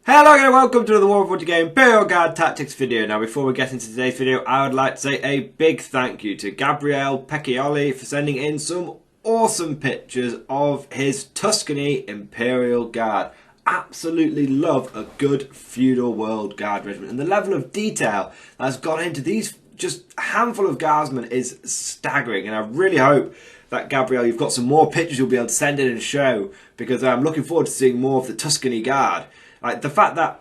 Hello and welcome to the Warrington Imperial Guard Tactics video. Now before we get into today's video, I would like to say a big thank you to Gabriele Pecchioli for sending in some awesome pictures of his Tuscany Imperial Guard. Absolutely love a good feudal world guard regiment, and the level of detail that's gone into these just a handful of guardsmen is staggering, and I really hope that, Gabrielle, you've got some more pictures you'll be able to send in and show, because I'm looking forward to seeing more of the Tuscany Guard. Like the fact that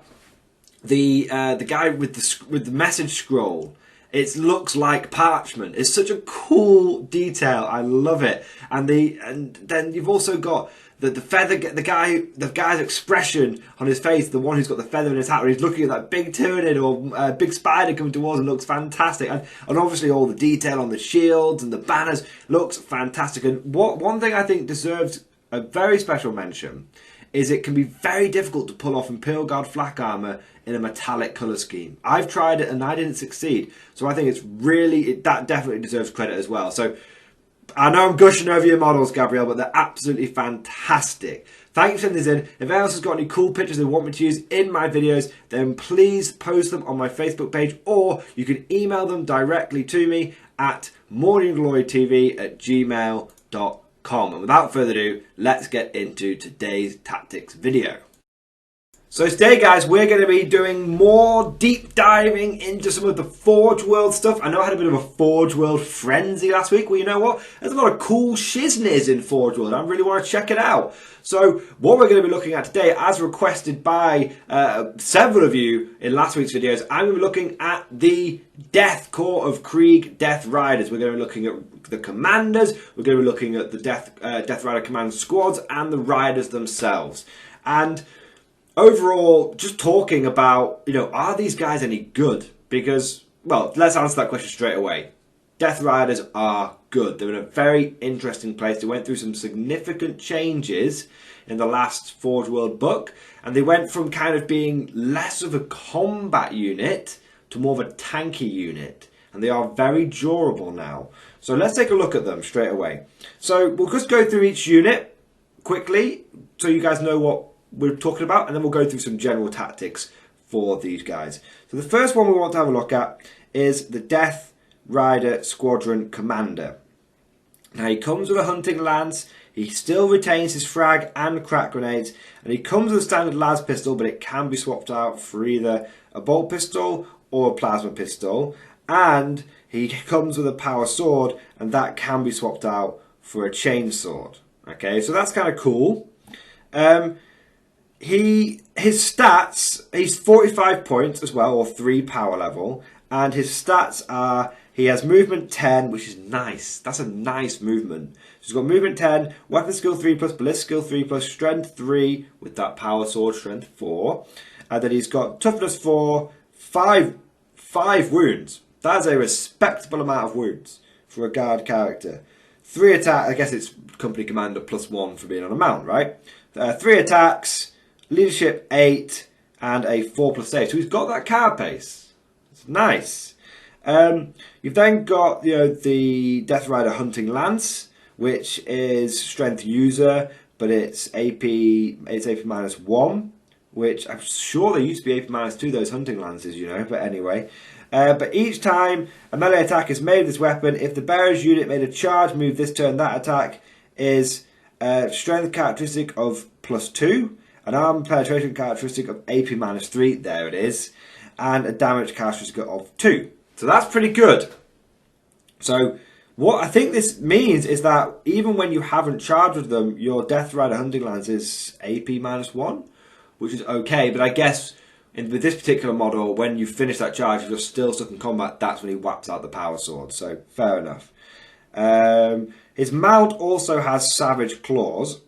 the guy with the message scroll, it looks like parchment. It's such a cool detail. I love it. And then you've also got the feather, the guy's expression on his face, the one who's got the feather in his hat, where he's looking at that big tyrannid or big spider coming towards him, looks fantastic. And obviously all the detail on the shields and the banners looks fantastic. And one thing I think deserves a very special mention is it can be very difficult to pull off Imperial Guard flak armour in a metallic colour scheme. I've tried it and I didn't succeed. So I think that definitely deserves credit as well. So I know I'm gushing over your models, Gabrielle, but they're absolutely fantastic. Thank you for sending these in. If anyone else has got any cool pictures they want me to use in my videos, then please post them on my Facebook page, or you can email them directly to me at mordianglorytv@gmail.com. And without further ado, let's get into today's tactics video. So today, guys, we're going to be doing more deep diving into some of the Forge World stuff. I know I had a bit of a Forge World frenzy last week. Well, you know what? There's a lot of cool shiznies in Forge World. I really want to check it out. So what we're going to be looking at today, as requested by several of you in last week's videos, I'm going to be looking at the Death Corps of Krieg Death Riders. We're going to be looking at the commanders. We're going to be looking at the Death Rider command squads and the riders themselves. And overall, just talking about, are these guys any good? Because, well, let's answer that question straight away. Death Riders are good. They're in a very interesting place. They went through some significant changes in the last Forge World book, and they went from kind of being less of a combat unit to more of a tanky unit. And they are very durable now. So let's take a look at them straight away. So we'll just go through each unit quickly so you guys know what we're talking about, and then we'll go through some general tactics for these guys. So the first one we want to have a look at is the Death Rider Squadron Commander. Now he comes with a hunting lance, he still retains his frag and crack grenades, and he comes with a standard las pistol, but it can be swapped out for either a bolt pistol or a plasma pistol, and he comes with a power sword, and that can be swapped out for a chain sword. Okay, so that's kind of cool. His stats, he's 45 points as well, or 3 power level, and his stats are, he has movement 10, which is nice. That's a nice movement. So he's got movement 10, weapon skill 3 plus, ballistic skill 3 plus, strength 3 with that power sword, strength 4. And then he's got toughness 4, 5 wounds. That's a respectable amount of wounds for a guard character. 3 attack, I guess it's company commander plus 1 for being on a mount, right? 3 attacks, leadership 8, and a 4+ save. So he's got that carapace. It's nice. You've then got the Death Rider Hunting Lance, which is strength user, but it's AP -1, which I'm sure they used to be AP -2, those hunting lances, but anyway. But each time a melee attack is made with this weapon, if the bearer's unit made a charge move this turn, that attack is strength characteristic of +2, an arm penetration characteristic of AP -3, there it is, and a damage characteristic of 2. So that's pretty good. So what I think this means is that even when you haven't charged with them, your Death Rider Hunting Lance is AP -1, which is okay, but I guess with this particular model, when you finish that charge, if you're still stuck in combat, that's when he whaps out the power sword, so fair enough. His mount also has Savage Claws,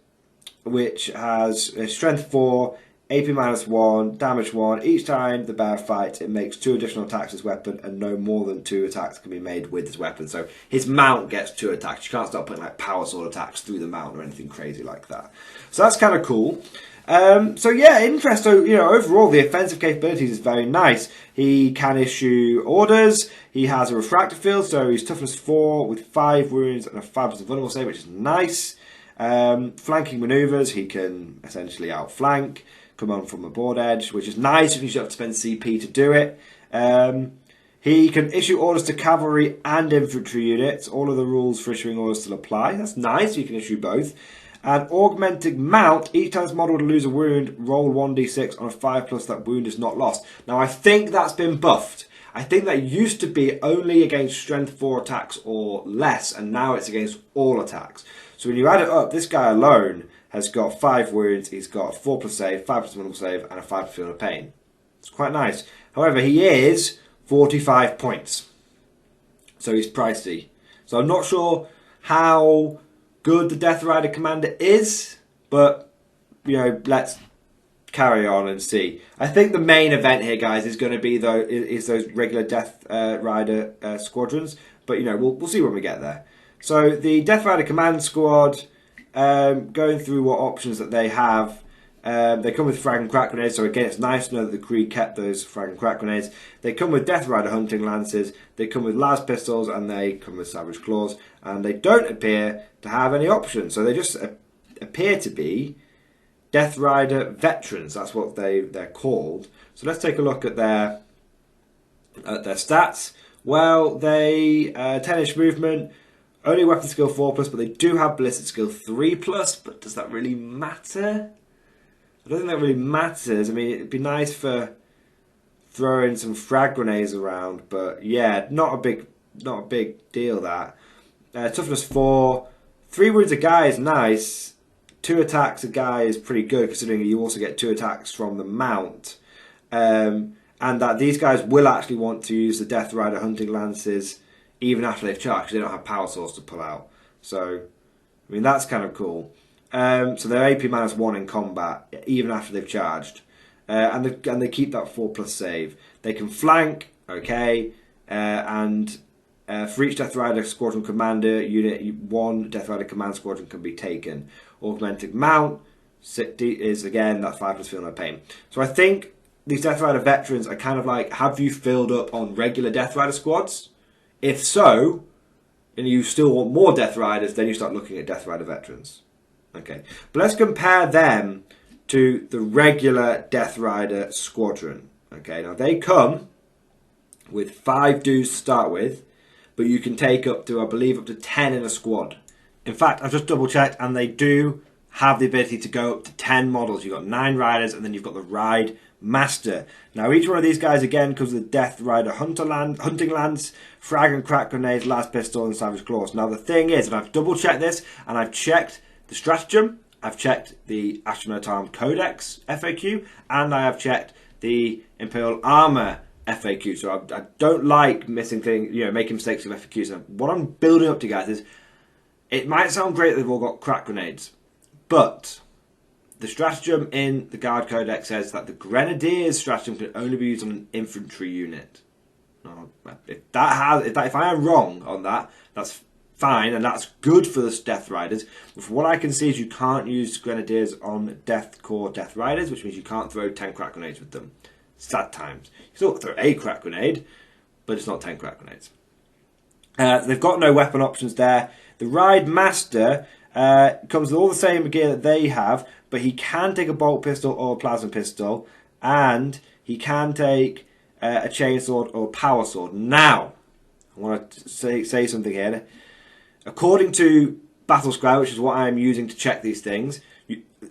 which has strength 4, AP -1, damage 1. Each time the bear fights, it makes 2 additional attacks with this weapon, and no more than 2 attacks can be made with this weapon. So his mount gets 2 attacks. You can't start putting like power sword attacks through the mount or anything crazy like that. So that's kind of cool. So yeah, interest. So overall the offensive capabilities is very nice. He can issue orders. He has a refractor field, so he's toughness 4 with 5 wounds and a 5% vulnerable save, which is nice. Flanking maneuvers, he can essentially outflank. come on from the board edge, which is nice if you don't have to spend CP to do it. He can issue orders to cavalry and infantry units. All of the rules for issuing orders still apply. That's nice, you can issue both. And augmented mount, each time it's modelled to lose a wound, roll 1d6 on a 5+, that wound is not lost. Now I think that's been buffed. I think that used to be only against strength 4 attacks or less, and now it's against all attacks. So when you add it up, this guy alone has got 5 wounds, he's got 4+ save, 5+ minimal save, and a 5+ feel of pain. It's quite nice. However, he is 45 points. So he's pricey. So I'm not sure how good the Death Rider Commander is, but, you know, let's carry on and see. I think the main event here, guys, is going to be those regular Death Rider squadrons, but, you know, we'll see when we get there. So the Death Rider Command Squad, going through what options that they have. They come with frag and crack grenades, so again it's nice to know that the Creed kept those frag and crack grenades. They come with Death Rider hunting lances, they come with las pistols, and they come with savage claws, and they don't appear to have any options, so they just appear to be Death Rider veterans. That's what they're called. So let's take a look at their stats. Well, they 10-inch movement, only weapon skill 4+, but they do have ballistic skill 3+, but does that really matter? I don't think that really matters. I mean, it'd be nice for throwing some frag grenades around, but yeah, not a big deal that. Toughness 4, 3 wounds a guy is nice. 2 attacks a guy is pretty good, considering you also get 2 attacks from the mount. And that these guys will actually want to use the Death Rider hunting lances even after they've charged, because they don't have power source to pull out. So, I mean, that's kind of cool. So they're AP -1 in combat, even after they've charged. And they keep that 4+ save. They can flank, okay, and for each Death Rider Squadron Commander unit, 1 Death Rider Command Squadron can be taken. Augmented Mount is, again, that 5+ feel no pain. So I think these Death Rider veterans are kind of like, have you filled up on regular Death Rider squads? If so, and you still want more Death Riders, then you start looking at Death Rider veterans. Okay, but let's compare them to the regular Death Rider Squadron. Okay, now they come with 5 dudes to start with, but you can take up to, I believe, up to 10 in a squad. In fact, I've just double checked, and they do have the ability to go up to 10 models. You've got 9 riders, and then you've got the Ride Master. Now, each one of these guys, again, comes with Death Rider hunting lance, frag and crack grenades, las pistol, and savage claws. Now, the thing is, and I've double checked this, and I've checked the stratagem, I've checked the Astronaut Arm Codex FAQ, and I have checked the Imperial Armour FAQ. So I don't like missing things, you know, making mistakes with FAQs. And what I'm building up to, guys, is it might sound great that they've all got crack grenades, but the stratagem in the Guard Codex says that the Grenadiers stratagem can only be used on an infantry unit. Now, if I am wrong on that, that's fine, and that's good for the Death Riders. But from what I can see is you can't use Grenadiers on Death Corps Death Riders, which means you can't throw 10 crack grenades with them. Sad times. You still throw a crack grenade, but it's not 10 crack grenades. They've got no weapon options there. The Ride Master comes with all the same gear that they have, but he can take a bolt pistol or a plasma pistol, and he can take a chainsword or a power sword. Now, I want to say something here. According to Battlescribe, which is what I'm using to check these things,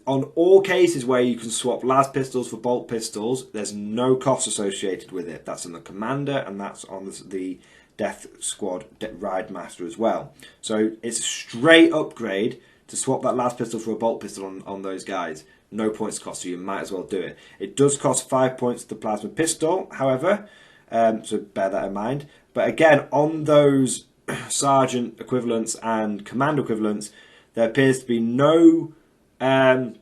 on all cases where you can swap las pistols for bolt pistols, there's no cost associated with it. That's on the Commander, and that's on the Death Squad Ride Master as well. So it's a straight upgrade to swap that las pistol for a bolt pistol on those guys. No points cost, so you might as well do it. It does cost 5 points to the plasma pistol, however, so bear that in mind. But again, on those sergeant equivalents and command equivalents, there appears to be no on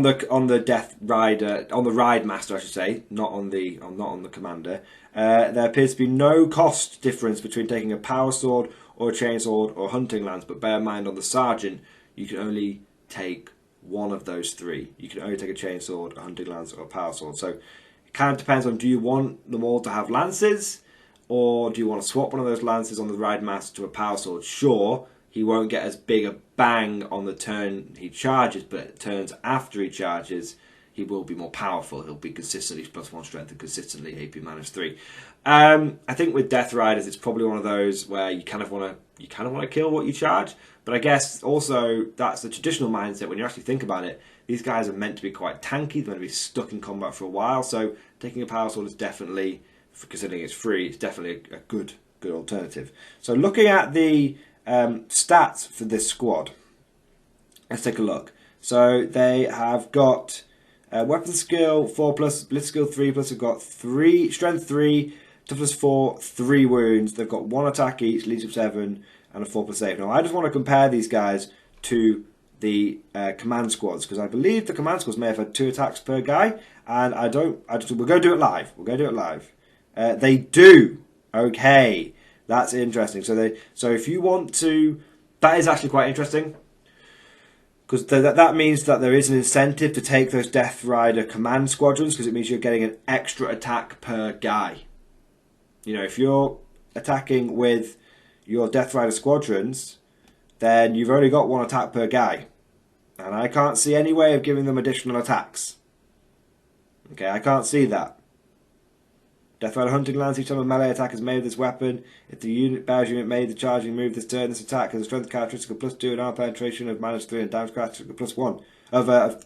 the Death Rider, on the Ride Master, I should say, not on the Commander. There appears to be no cost difference between taking a power sword or a chainsword or hunting lance. But bear in mind, on the sergeant, you can only take one of those 3. You can only take a chainsword, a hunting lance, or a power sword. So it kind of depends on, do you want them all to have lances, or do you want to swap one of those lances on the Ride Master to a power sword? Sure, he won't get as big a bang on the turn he charges, but turns after he charges, he will be more powerful. He'll be consistently +1 strength and consistently AP -3. I think with Death Riders, it's probably one of those where you kind of want to kill what you charge. But I guess also that's the traditional mindset when you actually think about it. These guys are meant to be quite tanky. They're meant to be stuck in combat for a while. So taking a power sword is definitely, considering it's free, it's definitely a good alternative. So looking at the stats for this squad, let's take a look. So they have got weapon skill 4+, blitz skill 3+. They've got 3 strength 3, toughness 4, 3 wounds. They've got 1 attack each, leadership 7, and a 4+ save. Now I just want to compare these guys to the command squads, because I believe the command squads may have had 2 attacks per guy, and we're going to do it live. We're going to do it live. They do. Okay, that's interesting. So if you want to, that is actually quite interesting, because that means that there is an incentive to take those Death Rider command squadrons, because it means you're getting an extra attack per guy. You know, if you're attacking with your Death Rider squadrons, then you've only got 1 attack per guy. And I can't see any way of giving them additional attacks. Okay, I can't see that. Death Rider hunting lance, each time a melee attack is made with this weapon, if the unit bears unit made the charging move this turn, this attack has a strength characteristic of +2 and armor penetration of -3 and damage characteristic of +1 of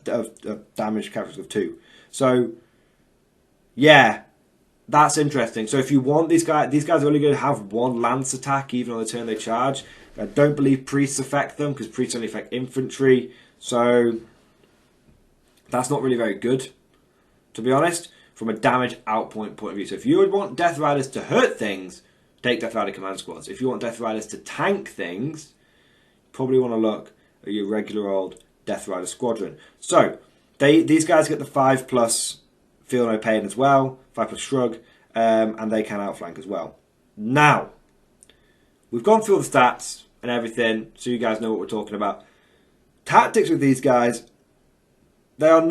damage characteristic of 2. So, yeah, that's interesting. So if you want these guys are only going to have 1 lance attack even on the turn they charge. I don't believe priests affect them, because priests only affect infantry. So that's not really very good, to be honest, from a damage outpoint point of view. So if you would want Death Riders to hurt things, take Death Rider command squads. If you want Death Riders to tank things, you probably want to look at your regular old Death Rider squadron. So these guys get the 5+ feel no pain as well, 5+ shrug, and they can outflank as well. Now, we've gone through all the stats and everything, so you guys know what we're talking about. Tactics with these guys, they have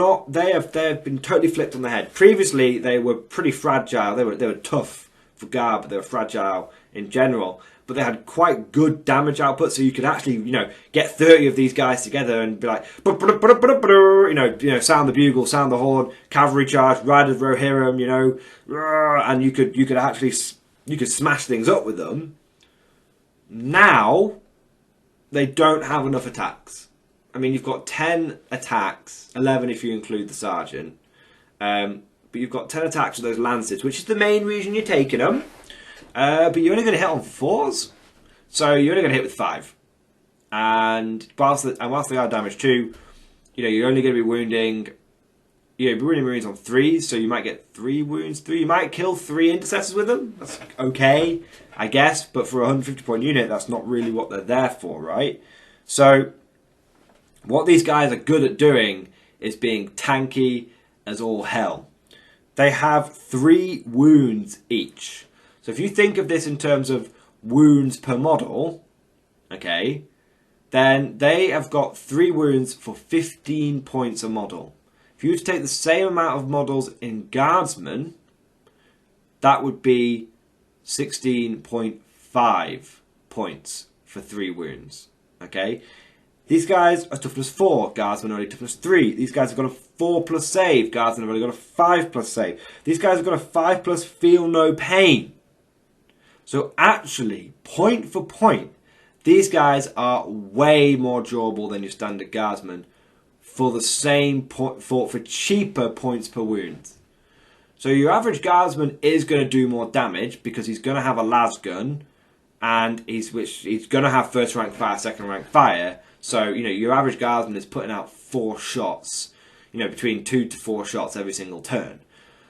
been totally flipped on the head. Previously, they were pretty fragile. They were tough for guard, but they were fragile in general. But they had quite good damage output, so you could actually, get 30 of these guys together and be like, sound the bugle, sound the horn, cavalry charge, riders rohirrim, and you could smash things up with them. Now, they don't have enough attacks. I mean, you've got 10 attacks, 11 if you include the sergeant. But you've got 10 attacks with those lances, which is the main reason you're taking them. But you're only going to hit on 4s. So you're only going to hit with 5. And whilst they are damage 2, you're only going to be wounding... You'll be wounding Marines on 3s, so you might get 3 wounds. You might kill 3 intercessors with them. That's okay, I guess. But for a 150-point unit, that's not really what they're there for, right? So... what these guys are good at doing is being tanky as all hell. They have 3 wounds each. So if you think of this in terms of wounds per model, okay, then they have got 3 wounds for 15 points a model. If you were to take the same amount of models in Guardsmen, that would be 16.5 points for 3 wounds, okay? These guys are toughness 4, Guardsmen are only toughness 3. These guys have got a 4+ save, Guardsmen have only got a 5+ save. These guys have got a 5+ feel no pain. So actually, point for point, these guys are way more durable than your standard Guardsmen for the same point, for cheaper points per wound. So your average Guardsman is going to do more damage because he's going to have a las gun, and he's going to have first rank fire, second rank fire. So, your average Guardsman is putting out 4 shots, between 2 to 4 shots every single turn.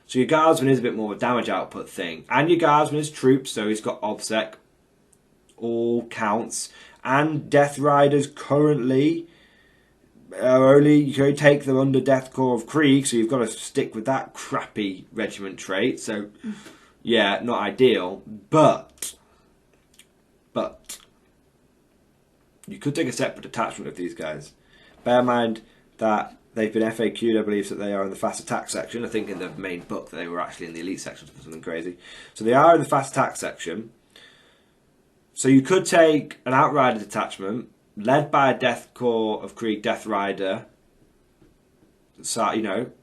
So your Guardsman is a bit more of a damage output thing. And your Guardsman is troops, so he's got OBSEC, all counts. And Death Riders currently are you can only take them under Death Corps of Krieg, so you've got to stick with that crappy regiment trait. So, yeah, not ideal. But you could take a separate detachment of these guys. Bear in mind that they've been FAQ'd, I believe, that they are in the fast attack section. I think in the main book that they were actually in the elite section or something crazy. So they are in the fast attack section. So you could take an Outrider detachment led by a Death Corps of Krieg Death Rider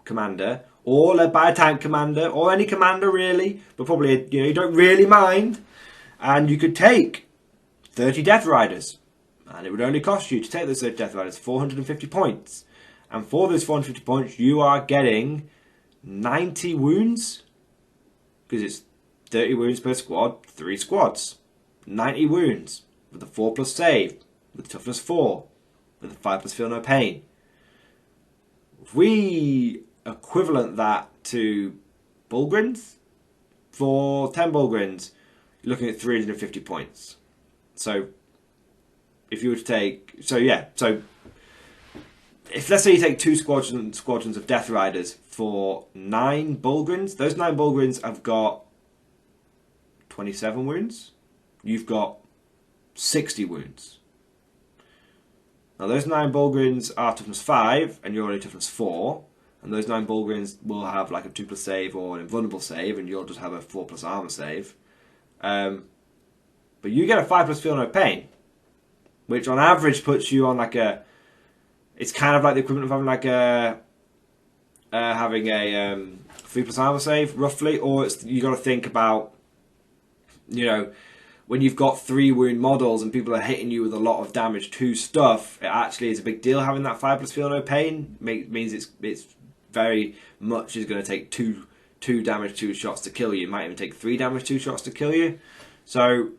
commander, or led by a tank commander, or any commander really, but probably you don't really mind, and you could take 30 Death Riders, and it would only cost you to take those 30 Death Riders 450 points, and for those 450 points you are getting 90 wounds, because it's 30 wounds per squad, 3 squads, 90 wounds with a 4+ save, with toughness 4, with a 5+ feel no pain. If we equivalent that to Bullgrins, for 10 Bullgrins, you're looking at 350 points. So, if you were to take, so if let's say you take 2 squadrons of Death Riders for 9 Bullgrins, those 9 Bullgrins have got 27 wounds. You've got 60 wounds. Now those 9 Bullgrins are toughness 5, and you're only toughness 4. And those 9 Bullgrins will have like a 2+ save or an invulnerable save, and you'll just have a 4+ armor save. But you get a 5+ feel no pain, which on average puts you on like a. It's kind of like the equivalent of having like a 3+ armor save roughly, or you got to think about, when you've got 3 wound models and people are hitting you with a lot of damage to stuff, it actually is a big deal having that 5+ feel no pain. Means it's very much is going to take 2 damage 2 shots to kill you. It might even take 3 damage 2 shots to kill you. So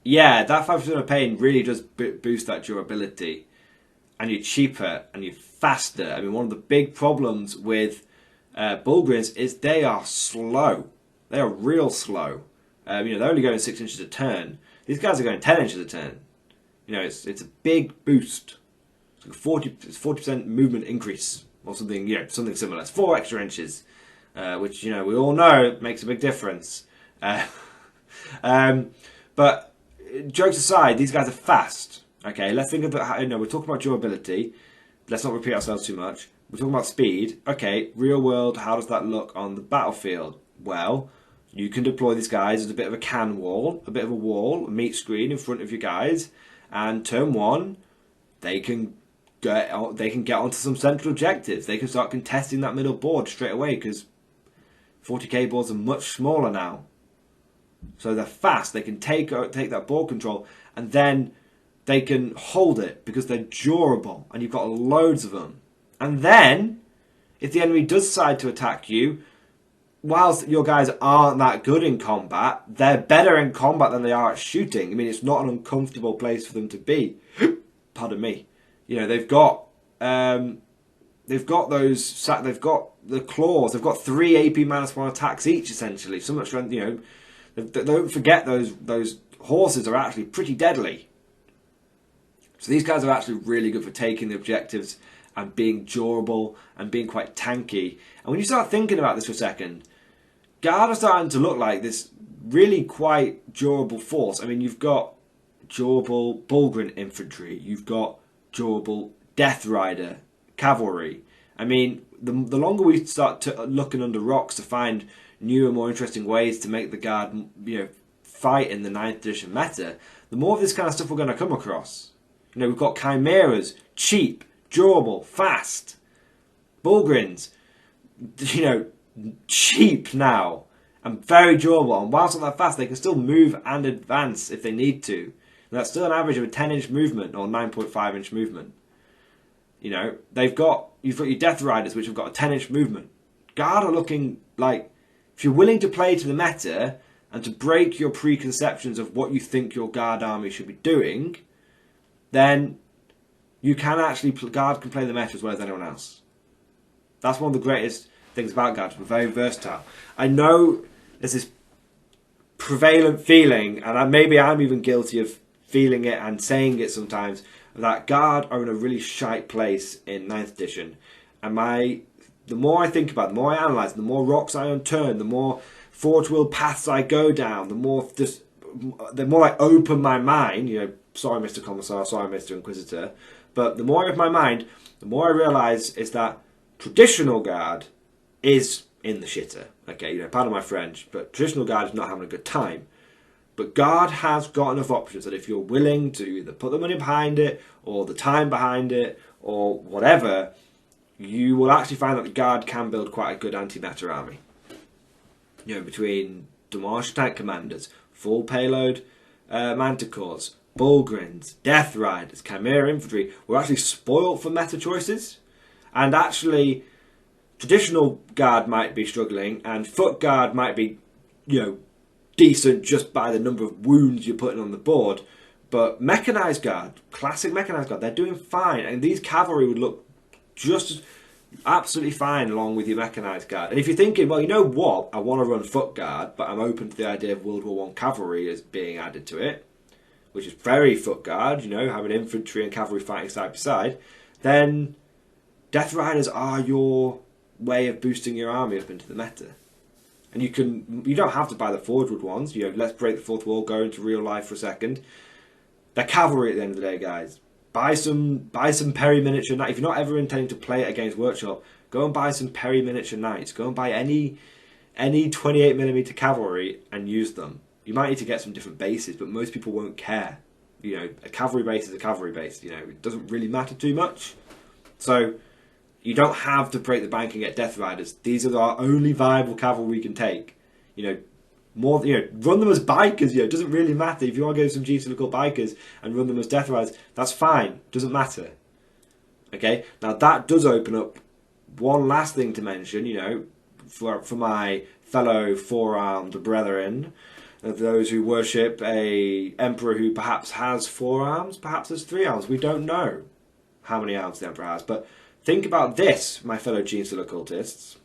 yeah, that 5+ feel no pain really does boost that durability, and you're cheaper and you're faster. I mean, one of the big problems with Bullgrins is they are slow. They are real slow. They're only going 6 inches a turn. These guys are going 10 inches a turn. It's a big boost. It's like a 40% movement increase or something. Something similar. It's 4 extra inches, which we all know makes a big difference. But jokes aside, these guys are fast. Okay, let's think about we're talking about durability. Let's not repeat ourselves too much. We're talking about speed. Okay, real world. How does that look on the battlefield? Well, you can deploy these guys as a bit of a can wall, a bit of a wall, a meat screen in front of your guys, and turn 1, they can get onto some central objectives. They can start contesting that middle board straight away because 40k boards are much smaller now. So they're fast. They can take that board control, and then they can hold it because they're durable, and you've got loads of them. And then, if the enemy does decide to attack you, whilst your guys aren't that good in combat, they're better in combat than they are at shooting. I mean, it's not an uncomfortable place for them to be. Pardon me. They've got the claws. They've got 3 AP -1 attacks each, essentially. So much strength. Don't forget those horses are actually pretty deadly. So these guys are actually really good for taking the objectives and being durable and being quite tanky. And when you start thinking about this for a second, Guard are starting to look like this really quite durable force. I mean, you've got durable Bullgrin infantry. You've got durable Death Rider cavalry. I mean, the longer we start looking under rocks to find newer, more interesting ways to make the Guard, fight in the 9th edition meta, the more of this kind of stuff we're going to come across. We've got Chimeras, cheap, durable, fast. Bullgrins, cheap now and very durable. And whilst not that fast, they can still move and advance if they need to. And that's still an average of a 10-inch movement or 9.5-inch movement. You've got your Death Riders, which have got a 10-inch movement. Guard are looking like, if you're willing to play to the meta and to break your preconceptions of what you think your Guard army should be doing, then you can actually, Guard can play the meta as well as anyone else. That's one of the greatest things about Guards. We're very versatile. I know there's this prevalent feeling, and maybe I'm even guilty of feeling it and saying it sometimes, that Guard are in a really shite place in 9th edition. And the more I think about it, the more I analyse, the more rocks I unturn, the more forge wheel paths I go down, the more I open my mind, sorry Mr. Commissar, sorry Mr. Inquisitor, but the more I open my mind, the more I realise is that traditional Guard is in the shitter. Okay, pardon my French, but traditional Guard is not having a good time. But Guard has got enough options that if you're willing to either put the money behind it, or the time behind it, or whatever, you will actually find that the Guard can build quite a good anti-meta army. You know, between Demartial Tank Commanders, full payload Manticores, Bullgrins, Death Riders, Chimera Infantry, we're actually spoiled for meta choices. And actually, traditional Guard might be struggling, and Foot Guard might be, you know, decent just by the number of wounds you're putting on the board. But Mechanized Guard, classic Mechanized Guard, they're doing fine. And these cavalry would look just absolutely fine along with your Mechanized Guard. And if you're thinking, well, you know what, I want to run Foot Guard, but I'm open to the idea of World War I cavalry as being added to it, which is very Foot Guard, you know, having infantry and cavalry fighting side by side, then Death Riders are your way of boosting your army up into the meta. And you don't have to buy the Forge Wood ones. You know, let's break the fourth wall, go into real life for a second. They're cavalry at the end of the day, guys. Buy some Perry miniature knights. If you're not ever intending to play it against Workshop, go and buy some Perry miniature knights. Go and buy any 28mm cavalry and use them. You might need to get some different bases, but most people won't care. You know, a cavalry base is a cavalry base. You know, it doesn't really matter too much. So you don't have to break the bank and get Death Riders. These are our only viable cavalry we can take. You know, run them as bikers. You know, it doesn't really matter. If you want to go to some GC bikers and run them as Death Riders, that's fine. Doesn't matter. Okay. Now that does open up one last thing to mention. You know, for my fellow four-armed brethren, of those who worship a emperor who perhaps has 4 arms, perhaps has 3 arms. We don't know how many arms the emperor has, but think about this, my fellow Genestealer occultists.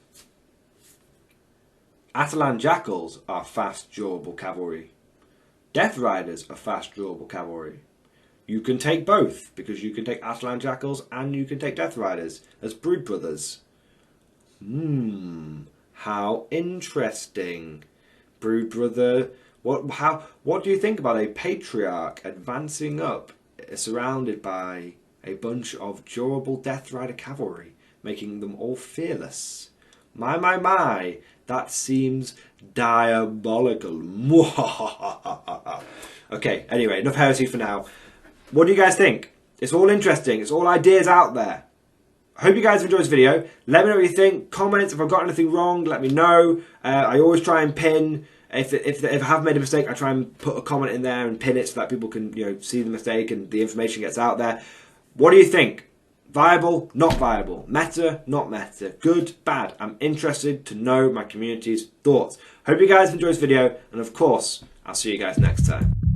Atalan Jackals are fast, durable cavalry. Death Riders are fast, durable cavalry. You can take both, because you can take Atalan Jackals and you can take Death Riders as brood brothers. How interesting. Brood brother. What do you think about a patriarch advancing up, surrounded by a bunch of durable Death Rider cavalry, making them all fearless? My, that seems diabolical. Okay, anyway, enough heresy for now. What do you guys think? It's all interesting. It's all ideas out there. I hope you guys enjoyed this video. Let me know what you think. Comments, if I've got anything wrong, let me know. I always try and pin, if I have made a mistake, I try and put a comment in there and pin it so that people can, you know, see the mistake and the information gets out there. What do you think? Viable, not viable? Meta, not meta? Good, bad? I'm interested to know my community's thoughts. Hope you guys enjoyed this video, and of course, I'll see you guys next time.